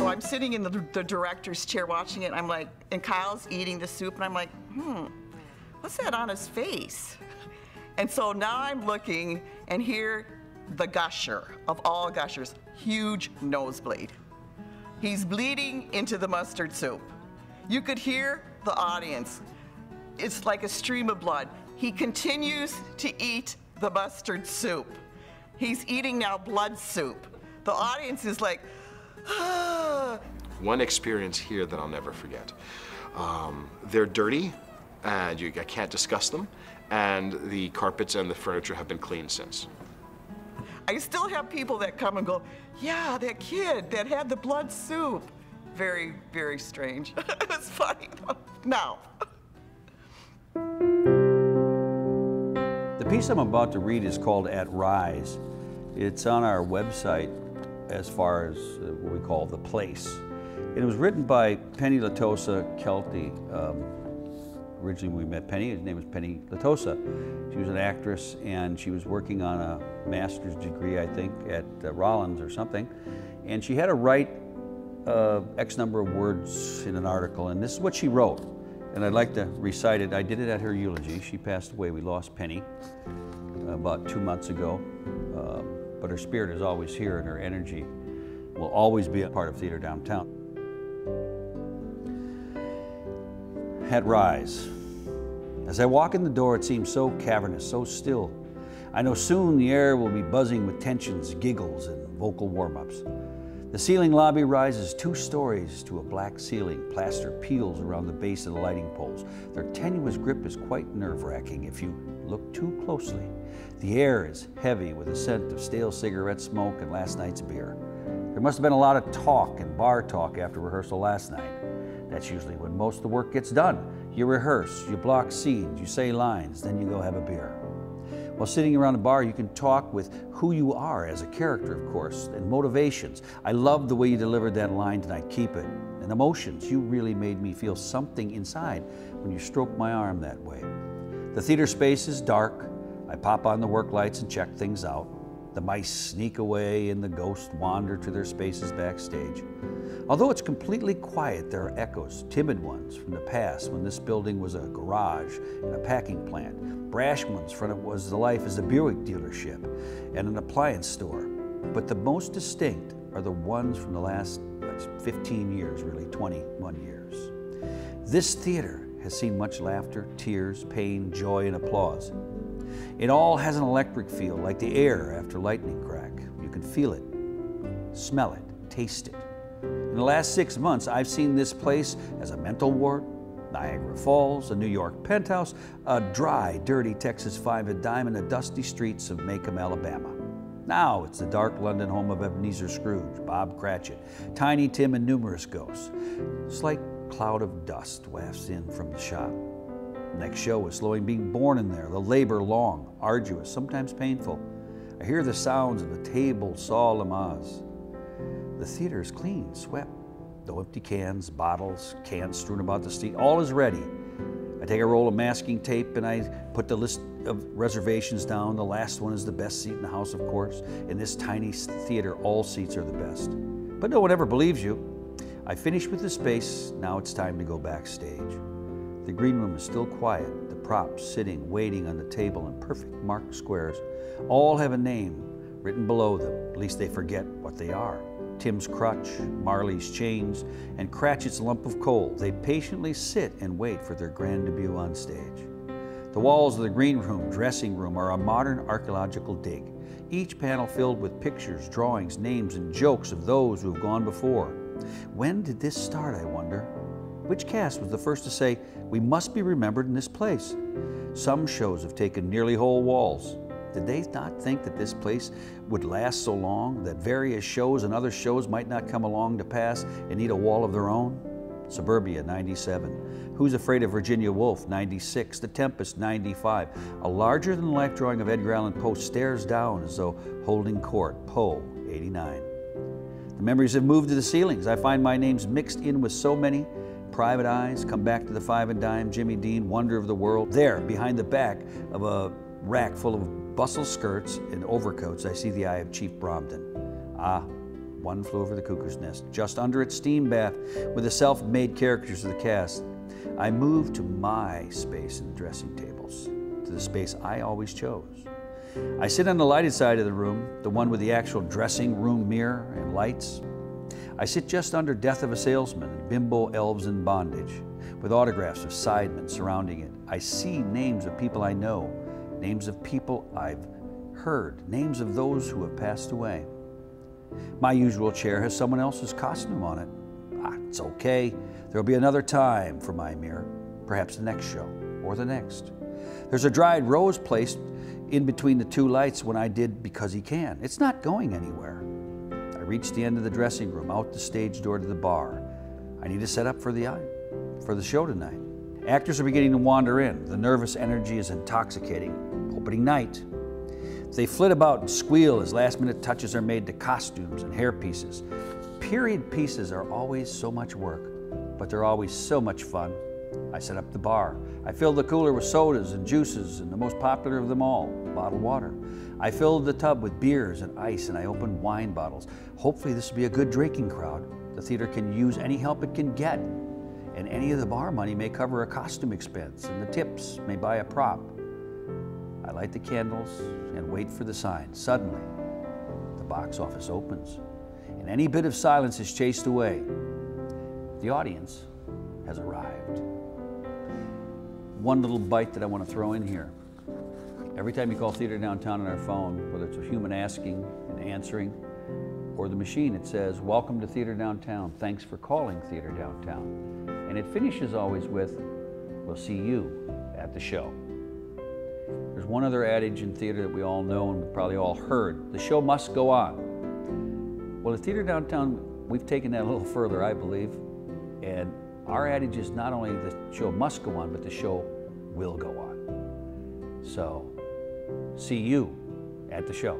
So I'm sitting in the director's chair watching it, and I'm like, and Kyle's eating the soup, and I'm like, what's that on his face? And so now I'm looking, and here, the gusher of all gushers, huge nosebleed. He's bleeding into the mustard soup. You could hear the audience. It's like a stream of blood. He continues to eat the mustard soup. He's eating now blood soup. The audience is like, ah. One experience here that I'll never forget. They're dirty, and I can't discuss them, and the carpets and the furniture have been cleaned since. I still have people that come and go, yeah, that kid that had the blood soup. Very, very strange. It was funny though. Now. The piece I'm about to read is called At Rise. It's on our website as far as what we call The Place. And it was written by Penny Latosa Kelty. Originally when we met Penny, his name was Penny Latosa. She was an actress, and she was working on a master's degree, I think, at Rollins or something. And she had to write X number of words in an article, and this is what she wrote. And I'd like to recite it. I did it at her eulogy. She passed away. We lost Penny about 2 months ago. But her spirit is always here, and her energy will always be a part of Theater Downtown. At Rise. As I walk in the door, it seems so cavernous, so still. I know soon the air will be buzzing with tensions, giggles, and vocal warm-ups. The ceiling lobby rises 2 stories to a black ceiling. Plaster peels around the base of the lighting poles. Their tenuous grip is quite nerve-wracking if you look too closely. The air is heavy with the scent of stale cigarette smoke and last night's beer. There must have been a lot of talk and bar talk after rehearsal last night. That's usually when most of the work gets done. You rehearse, you block scenes, you say lines, then you go have a beer. While sitting around a bar, you can talk with who you are as a character, of course, and motivations. I love the way you delivered that line tonight, keep it. And emotions, you really made me feel something inside when you stroked my arm that way. The theater space is dark. I pop on the work lights and check things out. The mice sneak away and the ghosts wander to their spaces backstage. Although it's completely quiet, there are echoes, timid ones from the past when this building was a garage and a packing plant. Brash ones from it was the life as a Buick dealership and an appliance store. But the most distinct are the ones from the last 15 years, really 21 years. This theater has seen much laughter, tears, pain, joy, and applause. It all has an electric feel, like the air after lightning crack. You can feel it, smell it, taste it. In the last 6 months, I've seen this place as a mental ward, Niagara Falls, a New York penthouse, a dry, dirty Texas 5 and dime, and the dusty streets of Macomb, Alabama. Now it's the dark London home of Ebenezer Scrooge, Bob Cratchit, Tiny Tim, and numerous ghosts. A slight cloud of dust wafts in from the shop. The next show is slowly being born in there, the labor long, arduous, sometimes painful. I hear the sounds of the table saw Lamaze. The theater is clean, swept. No empty cans, bottles, cans strewn about the street. All is ready. I take a roll of masking tape and I put the list of reservations down. The last one is the best seat in the house, of course. In this tiny theater, all seats are the best. But no one ever believes you. I finish with the space. Now it's time to go backstage. The green room is still quiet. The props sitting, waiting on the table in perfect marked squares. All have a name written below them. At least they forget what they are. Tim's crutch, Marley's chains, and Cratchit's lump of coal. They patiently sit and wait for their grand debut on stage. The walls of the green room, dressing room are a modern archaeological dig. Each panel filled with pictures, drawings, names, and jokes of those who have gone before. When did this start, I wonder? Which cast was the first to say, we must be remembered in this place? Some shows have taken nearly whole walls. Did they not think that this place would last so long, that various shows and other shows might not come along to pass and need a wall of their own? Suburbia, 97. Who's Afraid of Virginia Woolf, 96. The Tempest, 95. A larger-than-life drawing of Edgar Allan Poe stares down as though holding court, Poe, 89. The memories have moved to the ceilings. I find my names mixed in with so many. Private Eyes, Come Back to the 5 and Dime, Jimmy Dean, Wonder of the World. There, behind the back of a rack full of bustle skirts and overcoats, I see the eye of Chief Bromden. Ah, One Flew Over the Cuckoo's Nest, just under its steam bath with the self-made characters of the cast. I moved to my space in the dressing tables, to the space I always chose. I sit on the lighted side of the room, the one with the actual dressing room mirror and lights. I sit just under Death of a Salesman and Bimbo Elves in Bondage, with autographs of sidemen surrounding it. I see names of people I know, names of people I've heard, names of those who have passed away. My usual chair has someone else's costume on it. It's okay. There'll be another time for my mirror, perhaps the next show or the next. There's a dried rose placed in between the two lights when I did Because He Can. It's not going anywhere. I reach the end of the dressing room, out the stage door to the bar. I need to set up for the show tonight. Actors are beginning to wander in. The nervous energy is intoxicating. Opening night. They flit about and squeal as last-minute touches are made to costumes and hair pieces. Period pieces are always so much work, but they're always so much fun. I set up the bar. I filled the cooler with sodas and juices, and the most popular of them all, bottled water. I filled the tub with beers and ice, and I opened wine bottles. Hopefully this will be a good drinking crowd. The theater can use any help it can get, and any of the bar money may cover a costume expense, and the tips may buy a prop. I light the candles and wait for the sign. Suddenly, the box office opens, and any bit of silence is chased away. The audience has arrived. One little bite that I want to throw in here. Every time you call Theater Downtown on our phone, whether it's a human asking and answering, or the machine, it says, "Welcome to Theater Downtown. Thanks for calling Theater Downtown." And it finishes always with, "We'll see you at the show." There's one other adage in theater that we all know and we've probably all heard. The show must go on. Well, at Theater Downtown, we've taken that a little further, I believe. And our adage is not only the show must go on, but the show will go on. So, see you at the show.